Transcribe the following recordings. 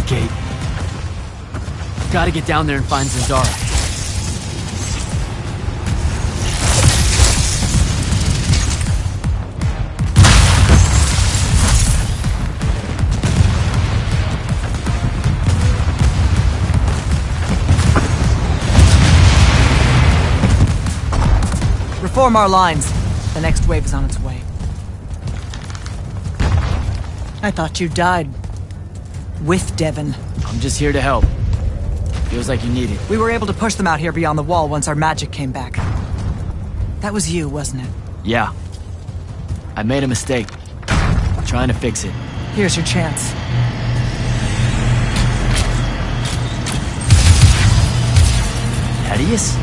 cave gate. Gotta get down there and find Zendara. Reform our lines. The next wave is on its way. I thought you died. With Devon. I'm just here to help. Feels like you need it. We were able to push them out here beyond the wall once our magic came back. That was you, wasn't it? Yeah. I made a mistake. I'm trying to fix it. Here's your chance. Thaddeus?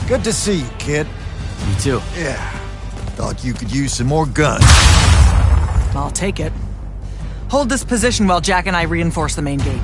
Good to see you, kid. You too. Yeah. Thought you could use some more guns. I'll take it. Hold this position while Jack and I reinforce the main gate.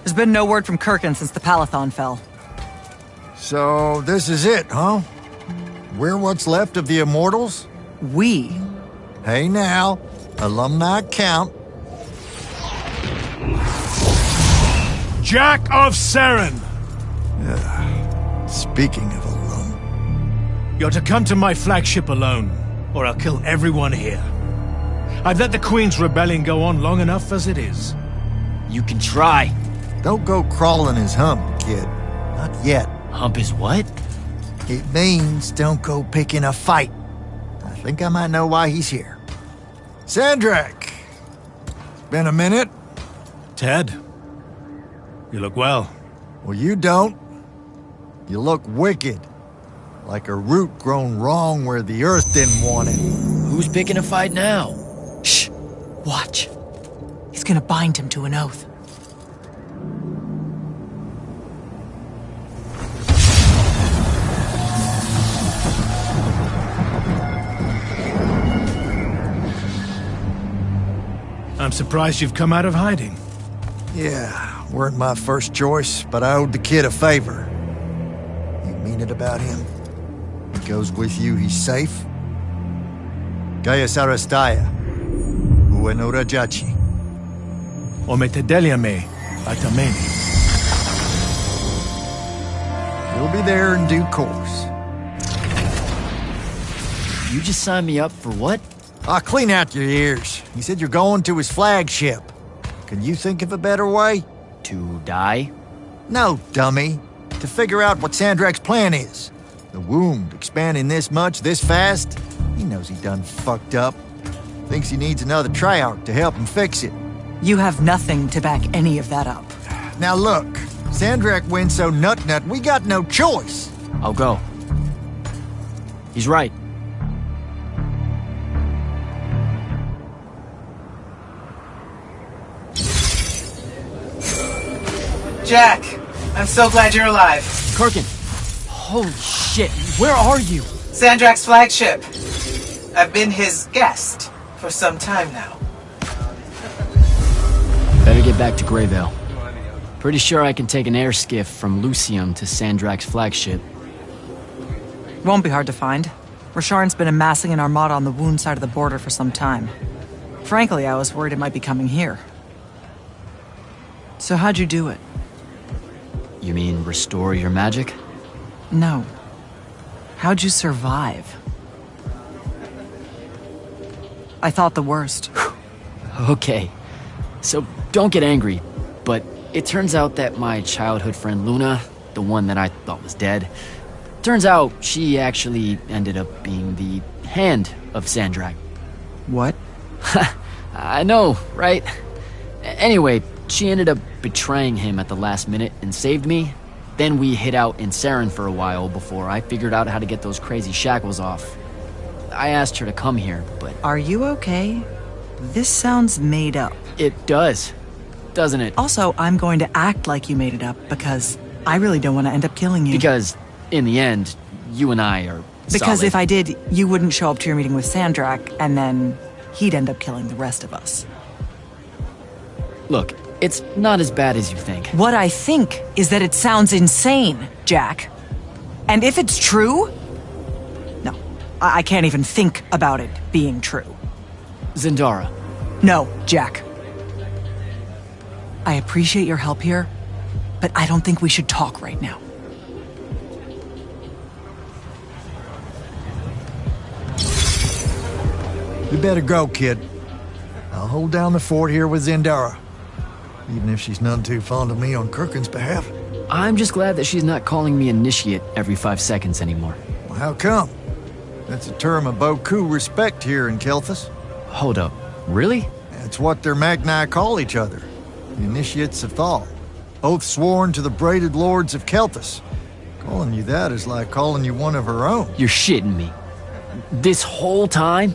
There's been no word from Kirkin since the Palathon fell. So, this is it, huh? We're what's left of the Immortals? We? Hey now, alumni count. Jack of Saren! Speaking of alum, You're to come to my flagship alone, or I'll kill everyone here. I've let the Queen's rebellion go on long enough as it is. You can try. don't go crawling his hump, kid. Not yet. Hump is what? It means don't go picking a fight. I think I might know why he's here. Sandrak! It's been a minute. Ted, you look well. Well, you don't. You look wicked. Like a root grown wrong where the earth didn't want it. Who's picking a fight now? Shh. Watch. He's gonna bind him to an oath. I'm surprised you've come out of hiding. Yeah, weren't my first choice, but I owed the kid a favor. You mean it about him? He goes with you, he's safe? Gaia Sarastaya. Ueno Rajachi. Ometedeliame, Atameni. He'll be there in due course. You just signed me up for what? I'll clean out your ears. He said you're going to his flagship. Can you think of a better way? To die? No, dummy. To figure out what Sandrak's plan is. The wound expanding this much, this fast? He knows he done fucked up. Thinks he needs another Triarch to help him fix it. You have nothing to back any of that up. Now look, Sandrak wins so nut, we got no choice. I'll go. He's right. Jack, I'm so glad you're alive. Kirkin! Holy shit, where are you? Sandrak's flagship. I've been his guest for some time now. Better get back to Greyvale. Pretty sure I can take an air skiff from Lucium to Sandrak's flagship. Won't be hard to find. Rasharn's been amassing an armada on the Wound side of the border for some time. Frankly, I was worried it might be coming here. So how'd you do it? You mean restore your magic? No. How'd you survive? I thought the worst. Okay. So don't get angry, but it turns out that my childhood friend Luna, the one that I thought was dead, turns out she actually ended up being the hand of Sandrak. What? I know, right? Anyway, she ended up betraying him at the last minute and saved me. Then we hid out in Saren for a while before I figured out how to get those crazy shackles off. I asked her to come here, but... Are you okay? This sounds made up. It does, doesn't it? Also, I'm going to act like you made it up because I really don't want to end up killing you. Because, in the end, you and I are Because solid. if I did, you wouldn't show up to your meeting with Sandrak, and then he'd end up killing the rest of us. Look, it's not as bad as you think. What I think is that it sounds insane, Jack. And if it's true... No, I can't even think about it being true. Zendara. No, Jack. I appreciate your help here, but I don't think we should talk right now. You better go, kid. I'll hold down the fort here with Zendara. Even if she's none too fond of me on Kirkin's behalf. I'm just glad that she's not calling me initiate every 5 seconds anymore. Well, how come? That's a term of beaucoup respect here in Kelthus. Hold up, really? That's what their Magni call each other. The initiates of Thal. Oath sworn to the braided lords of Kelthus. Calling you that is like calling you one of her own. You're shitting me. This whole time?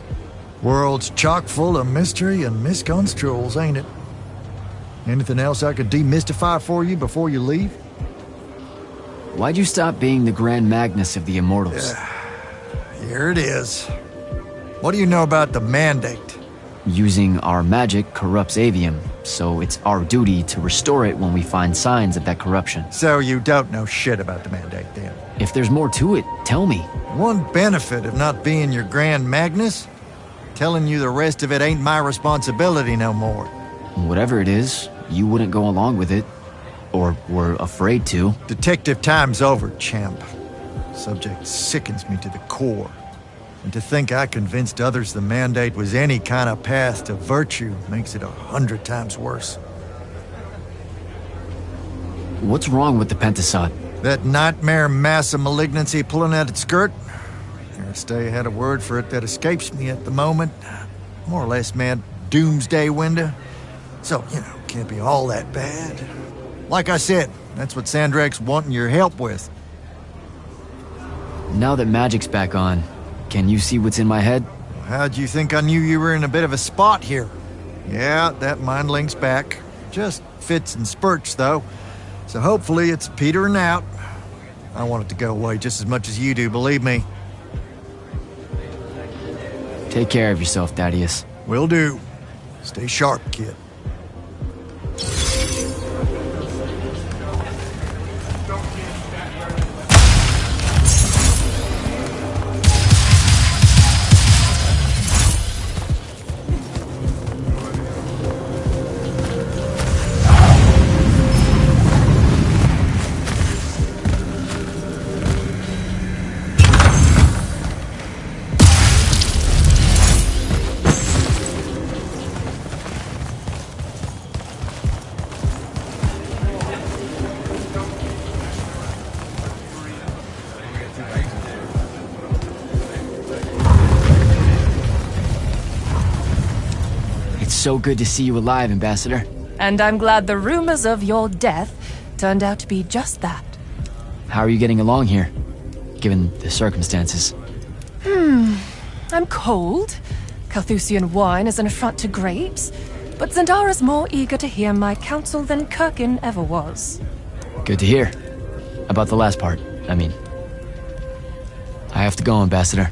World's chock full of mystery and misconstruals, ain't it? Anything else I could demystify for you before you leave? Why'd you stop being the Grand Magnus of the Immortals? Here it is. What do you know about the Mandate? Using our magic corrupts Aveum, so it's our duty to restore it when we find signs of that corruption. So you don't know shit about the Mandate, then? If there's more to it, tell me. One benefit of not being your Grand Magnus, telling you the rest of it ain't my responsibility no more. Whatever it is, you wouldn't go along with it. Or were afraid to. Detective time's over, champ. Subject sickens me to the core. And to think I convinced others the mandate was any kind of path to virtue makes it 100 times worse. What's wrong with the Pentasod? That nightmare mass of malignancy pulling at its skirt? Aristei had a word for it that escapes me at the moment. More or less, man, doomsday window. So, can't be all that bad. Like I said, that's what Sandrak's wanting your help with. Now that magic's back on, can you see what's in my head? How'd you think I knew you were in a bit of a spot here? Yeah, that mind link's back. Just fits and spurts, though. So hopefully it's petering out. I want it to go away just as much as you do, believe me. Take care of yourself, Thaddeus. Will do. Stay sharp, kid. So good to see you alive, Ambassador. And I'm glad the rumors of your death turned out to be just that. How are you getting along here, given the circumstances? I'm cold. Carthusian wine is an affront to grapes, but Zendara's more eager to hear my counsel than Kirkin ever was. Good to hear. About the last part, I mean. I have to go, Ambassador.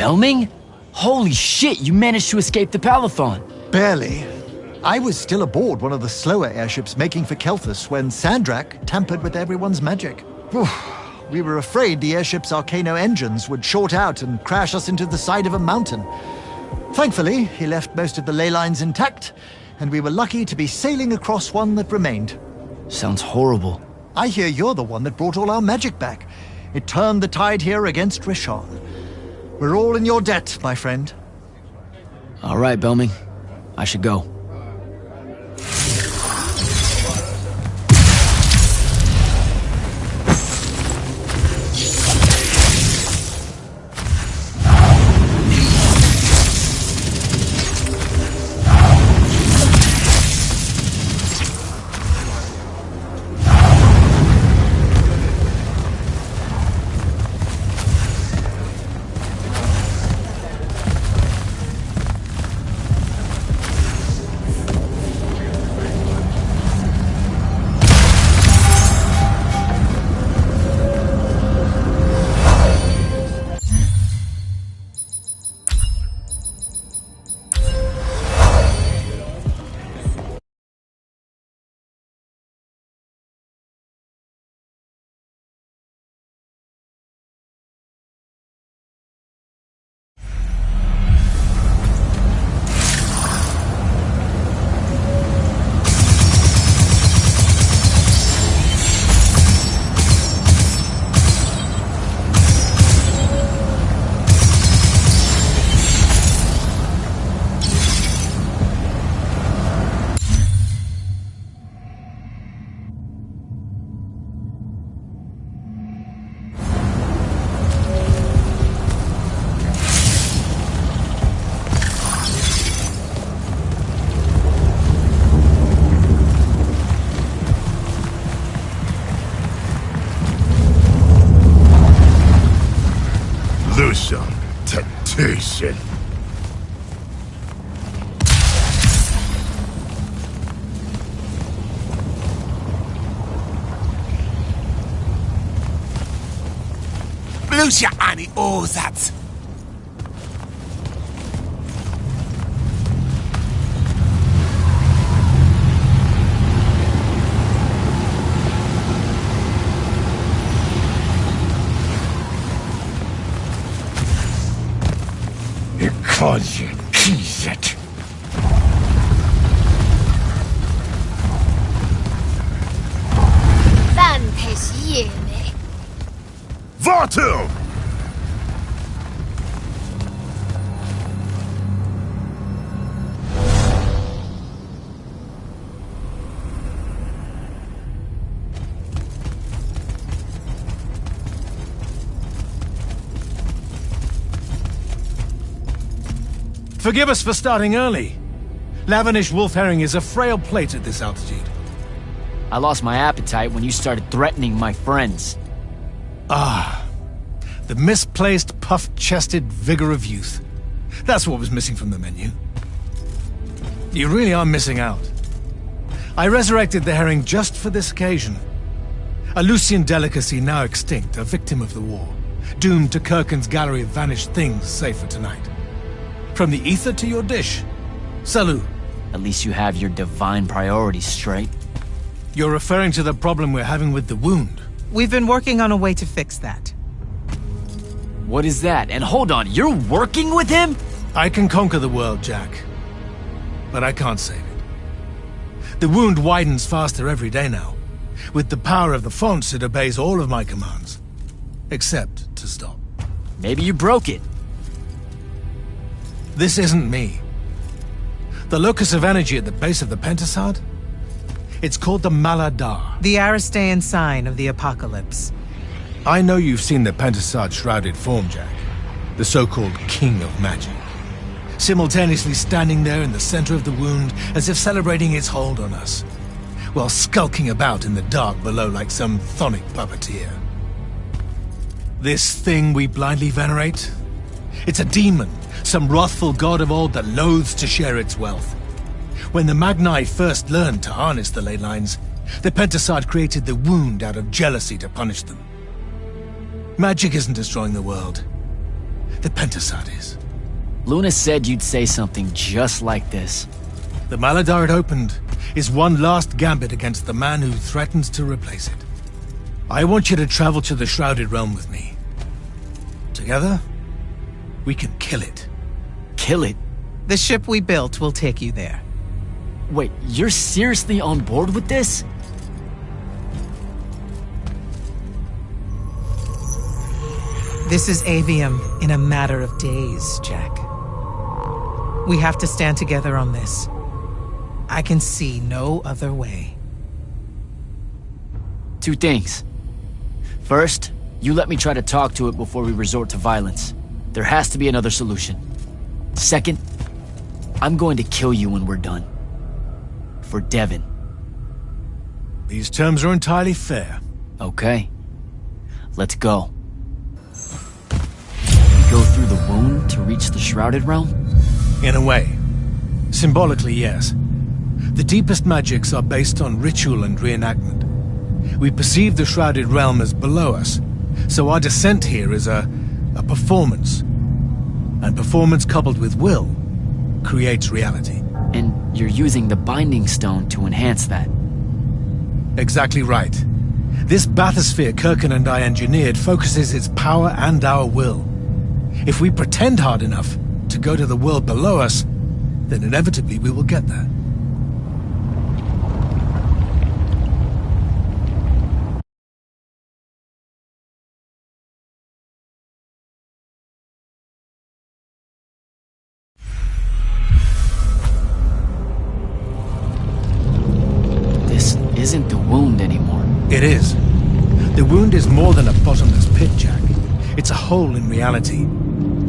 Belming? Holy shit, you managed to escape the Palathon. Barely. I was still aboard one of the slower airships making for Kelthus when Sandrak tampered with everyone's magic. We were afraid the airship's Arcano engines would short out and crash us into the side of a mountain. Thankfully, he left most of the ley lines intact, and we were lucky to be sailing across one that remained. Sounds horrible. I hear you're the one that brought all our magic back. It turned the tide here against Rishon. We're all in your debt, my friend. All right, Belming. I should go. Temptation. Lucia ani ozat. Because you tease it. Vartu! Forgive us for starting early. Lavinish wolf herring is a frail plate at this altitude. I lost my appetite when you started threatening my friends. The misplaced, puff-chested vigor of youth. That's what was missing from the menu. You really are missing out. I resurrected the herring just for this occasion. A Lucian delicacy now extinct, a victim of the war, doomed to Kirkin's gallery of vanished things, save for tonight. From the ether to your dish. Salut. At least you have your divine priorities straight. You're referring to the problem we're having with the wound. We've been working on a way to fix that. What is that? And hold on, you're working with him? I can conquer the world, Jack. But I can't save it. The wound widens faster every day now. With the power of the fonts, it obeys all of my commands. Except to stop. Maybe you broke it. This isn't me. The locus of energy at the base of the Pentasad? It's called the Maladar. The Aristean sign of the apocalypse. I know you've seen the Pentasad shrouded form, Jack. The so-called King of Magic. Simultaneously standing there in the center of the wound as if celebrating its hold on us, while skulking about in the dark below like some chthonic puppeteer. This thing we blindly venerate? It's a demon, some wrathful god of old that loathes to share its wealth. When the Magni first learned to harness the ley lines, the Pentasad created the wound out of jealousy to punish them. Magic isn't destroying the world. The Pentasad is. Luna said you'd say something just like this. The Maladar it opened is one last gambit against the man who threatens to replace it. I want you to travel to the Shrouded Realm with me. Together, we can kill it. Kill it? The ship we built will take you there. Wait, you're seriously on board with this? This is Aveum in a matter of days, Jack. We have to stand together on this. I can see no other way. Two things. First, you let me try to talk to it before we resort to violence. There has to be another solution. Second, I'm going to kill you when we're done. For Devon. These terms are entirely fair. Okay. Let's go. We go through the wound to reach the Shrouded Realm? In a way. Symbolically, yes. The deepest magics are based on ritual and reenactment. We perceive the Shrouded Realm as below us, so our descent here is a performance. And performance coupled with will creates reality. And you're using the Binding Stone to enhance that. Exactly right. This bathysphere Kirkin and I engineered focuses its power and our will. If we pretend hard enough to go to the world below us, then inevitably we will get there. This isn't the wound anymore. It is. The wound is more than a bottomless pit, Jack. It's a hole in reality.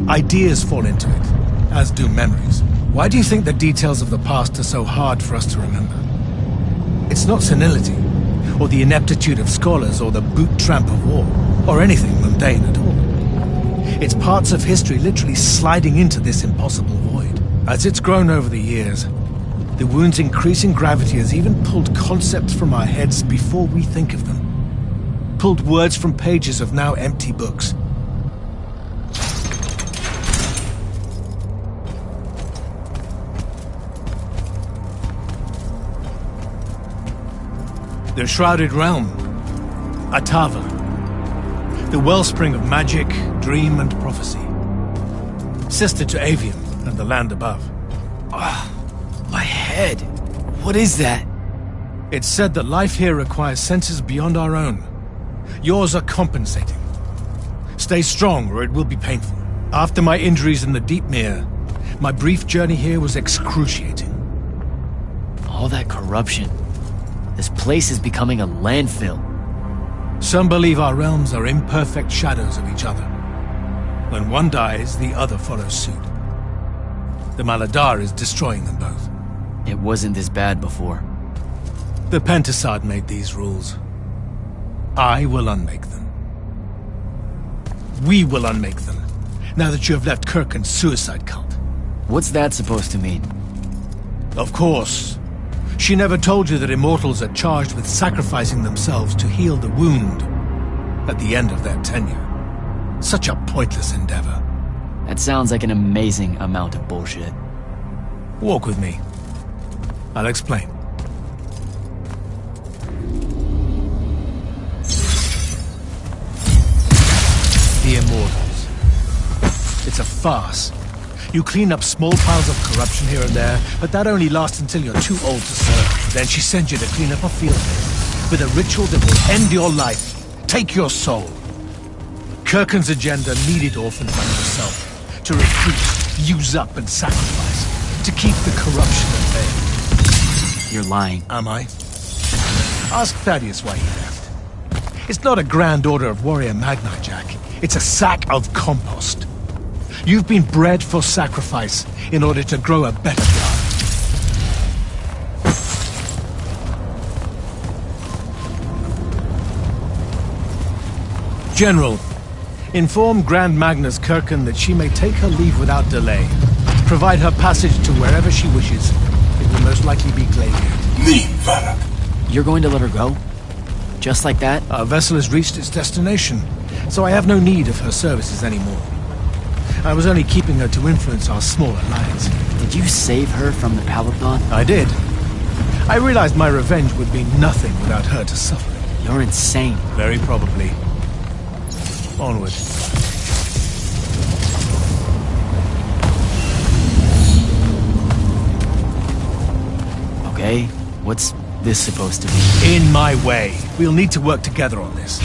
Ideas fall into it, as do memories. Why do you think the details of the past are so hard for us to remember? It's not senility, or the ineptitude of scholars, or the boot tramp of war, or anything mundane at all. It's parts of history literally sliding into this impossible void. As it's grown over the years, the wound's increasing gravity has even pulled concepts from our heads before we think of them. Pulled words from pages of now empty books. The Shrouded Realm. Atava. The wellspring of magic, dream, and prophecy. Sister to Aveum and the land above. My head. What is that? It's said that life here requires senses beyond our own. Yours are compensating. Stay strong, or it will be painful. After my injuries in the Deep Mere, my brief journey here was excruciating. All that corruption. This place is becoming a landfill. Some believe our realms are imperfect shadows of each other. When one dies, the other follows suit. The Maladar is destroying them both. It wasn't this bad before. The Pentasad made these rules. I will unmake them. We will unmake them, now that you have left Kirkin's suicide cult. What's that supposed to mean? Of course. She never told you that immortals are charged with sacrificing themselves to heal the wound at the end of their tenure. Such a pointless endeavor. That sounds like an amazing amount of bullshit. Walk with me. I'll explain. The Immortals. It's a farce. You clean up small piles of corruption here and there, but that only lasts until you're too old to serve. Then she sends you to clean up a field with a ritual that will end your life, take your soul. Kirkin's agenda needed orphans like yourself to recruit, use up, and sacrifice, to keep the corruption at bay. You're lying. Am I? Ask Thaddeus why he left. It's not a grand order of warrior magni, Jack. It's a sack of compost. You've been bred for sacrifice in order to grow a better God. General, inform Grand Magnus Kirkin that she may take her leave without delay. Provide her passage to wherever she wishes. It will most likely be Glavier. Leave, Varrock. You're going to let her go? Just like that? Our vessel has reached its destination, so I have no need of her services anymore. I was only keeping her to influence our small alliance. Did you save her from the Paladon? I did. I realized my revenge would mean nothing without her to suffer. You're insane. Very probably. Onward. Okay, what's this supposed to be? In my way. We'll need to work together on this.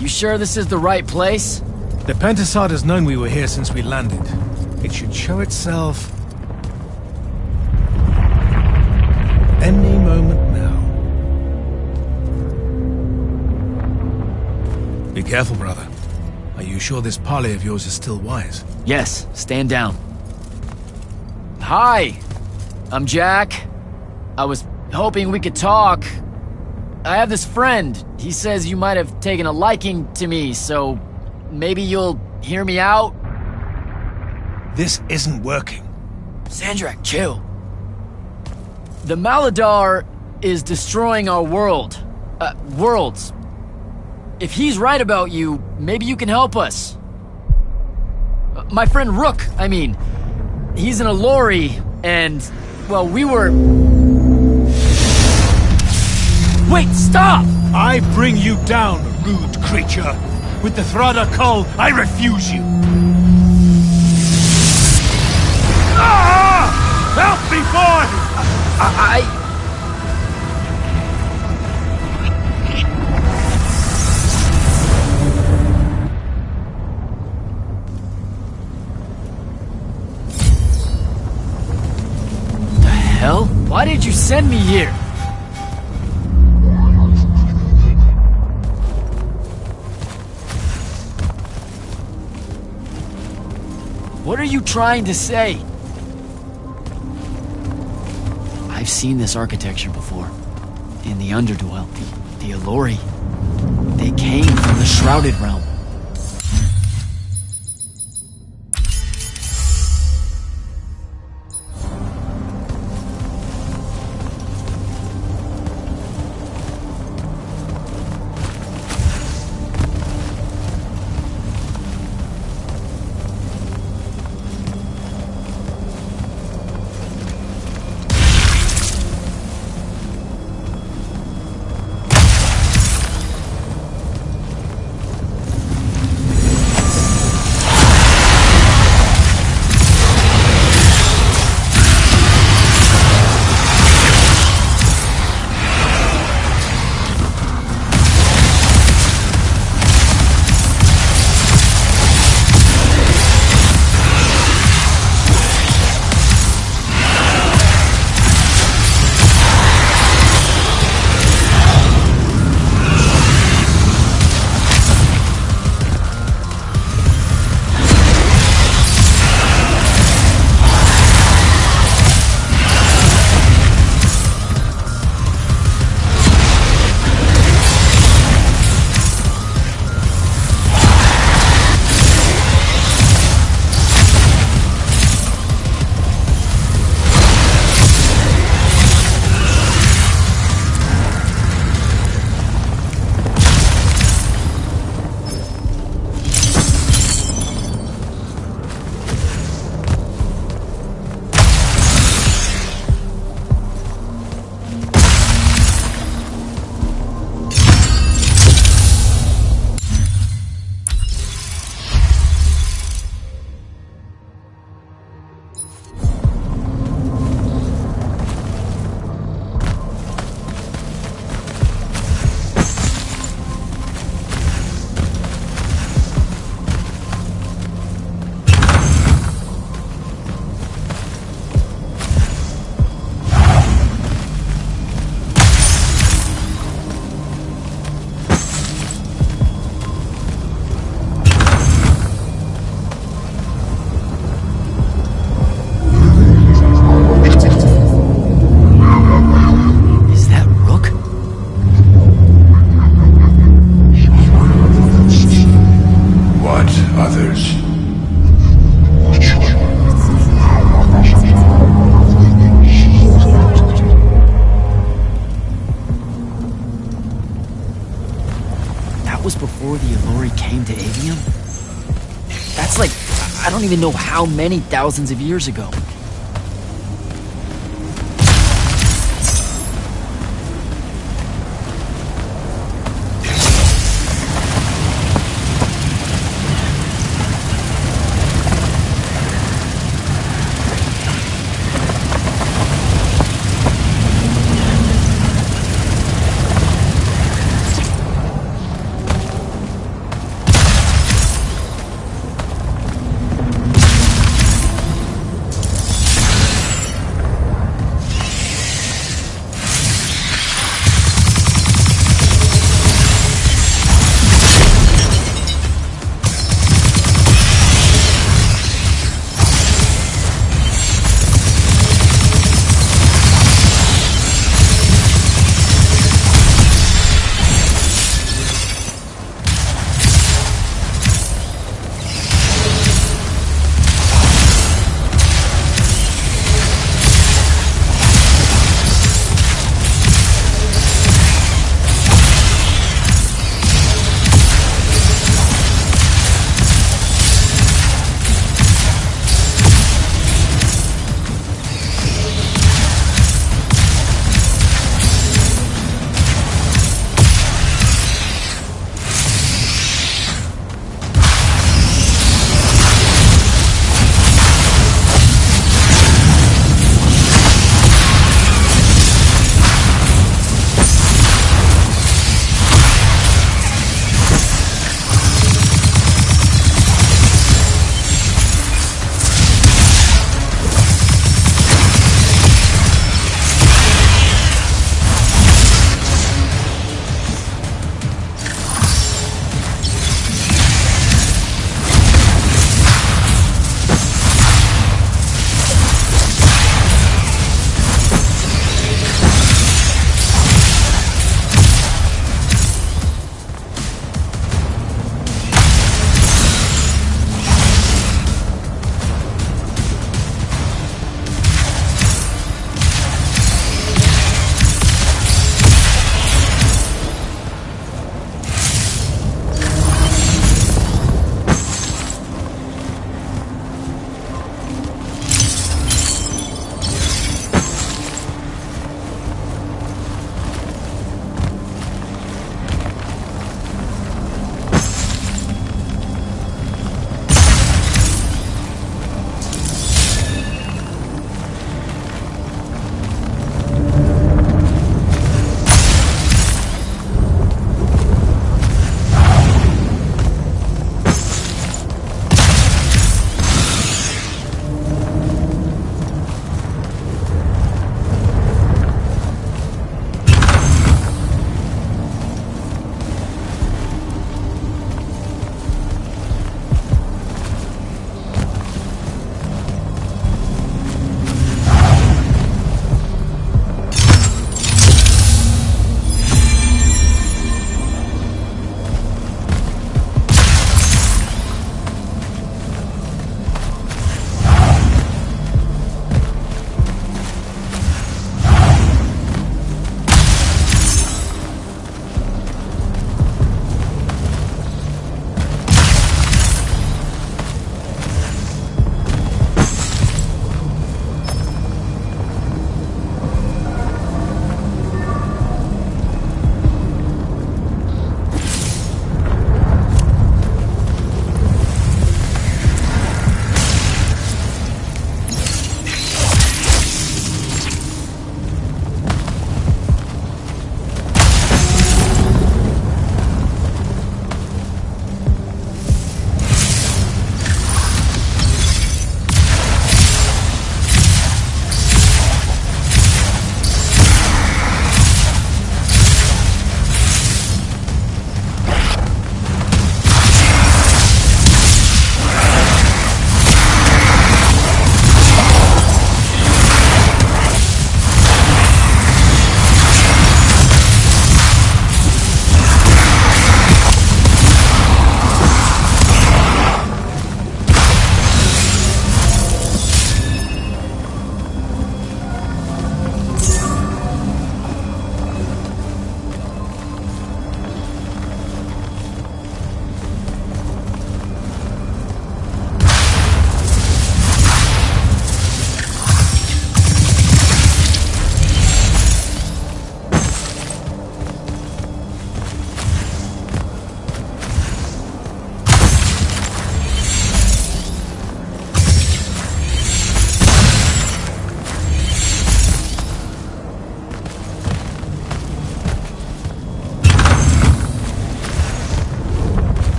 You sure this is the right place? The Pentasod has known we were here since we landed. It should show itself any moment now. Be careful, brother. Are you sure this parley of yours is still wise? Yes, stand down. Hi, I'm Jack. I was hoping we could talk. I have this friend. He says you might have taken a liking to me, so maybe you'll hear me out? This isn't working. Sandrak, chill. The Maladar is destroying our world. Worlds. If he's right about you, maybe you can help us. My friend Rook, I mean. He's an Allori, and, well, we were... Wait, stop! I bring you down, rude creature. With the Thrada Cull, I refuse you. Ah! Help me, boy! The hell? Why did you send me here? What are you trying to say? I've seen this architecture before. In the Underdwell. The Allori. They came from the Shrouded Realm. I don't even know how many thousands of years ago.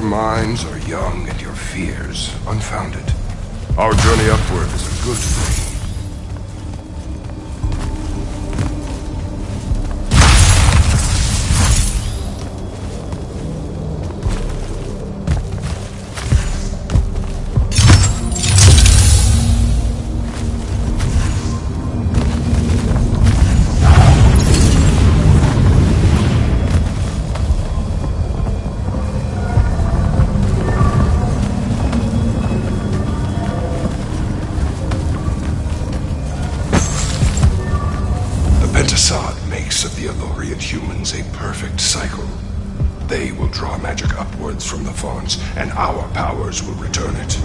minds are young and your fears unfounded. Our journey upward is a good thing. Makes of the Elorian humans a perfect cycle. They will draw magic upwards from the Fauns, and our powers will return it.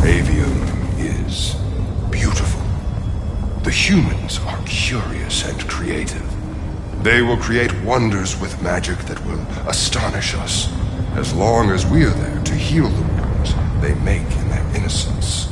Aveum is beautiful. The humans are curious and creative. They will create wonders with magic that will astonish us, as long as we are there to heal the wounds they make in their innocence.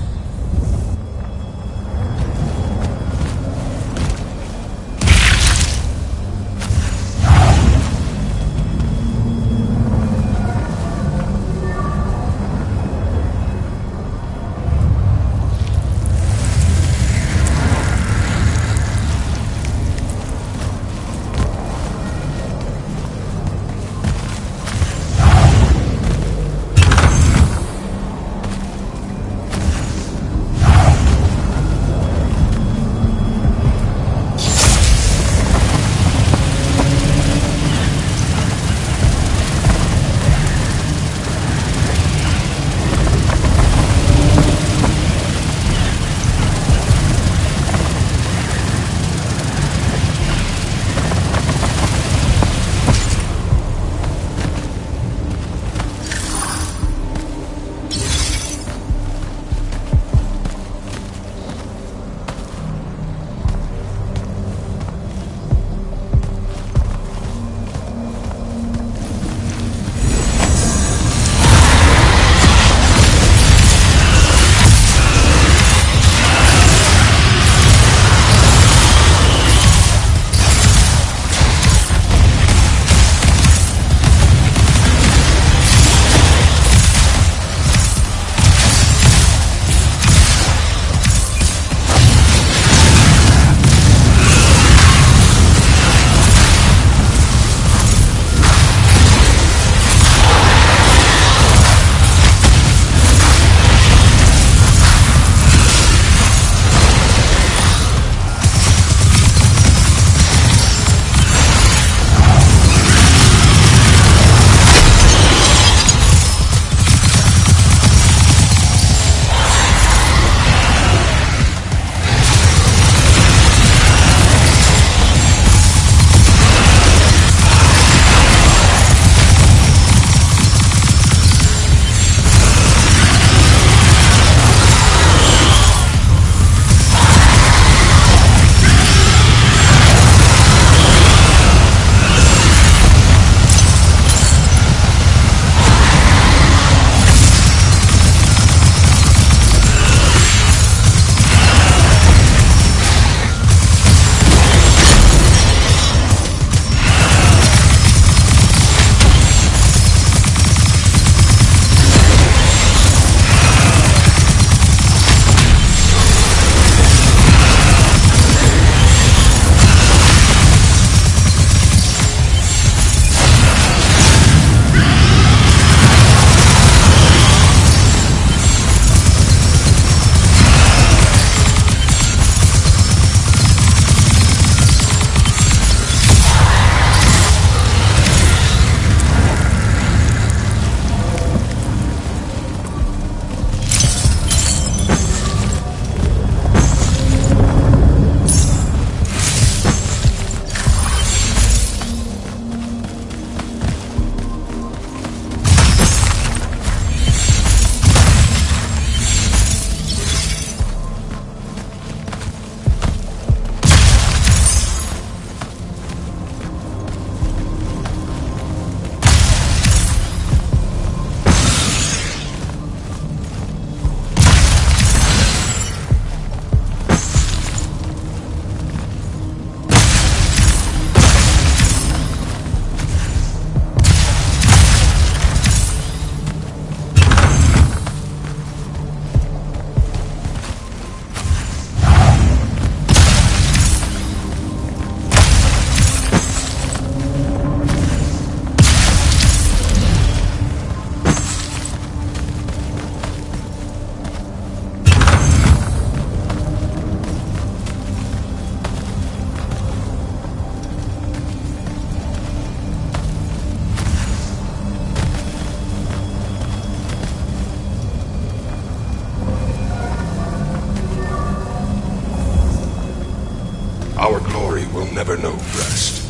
will never know rest.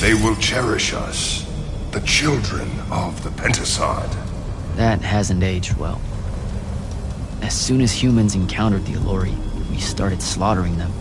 They will cherish us, the children of the Pentasod. That hasn't aged well. As soon as humans encountered the Allori, we started slaughtering them.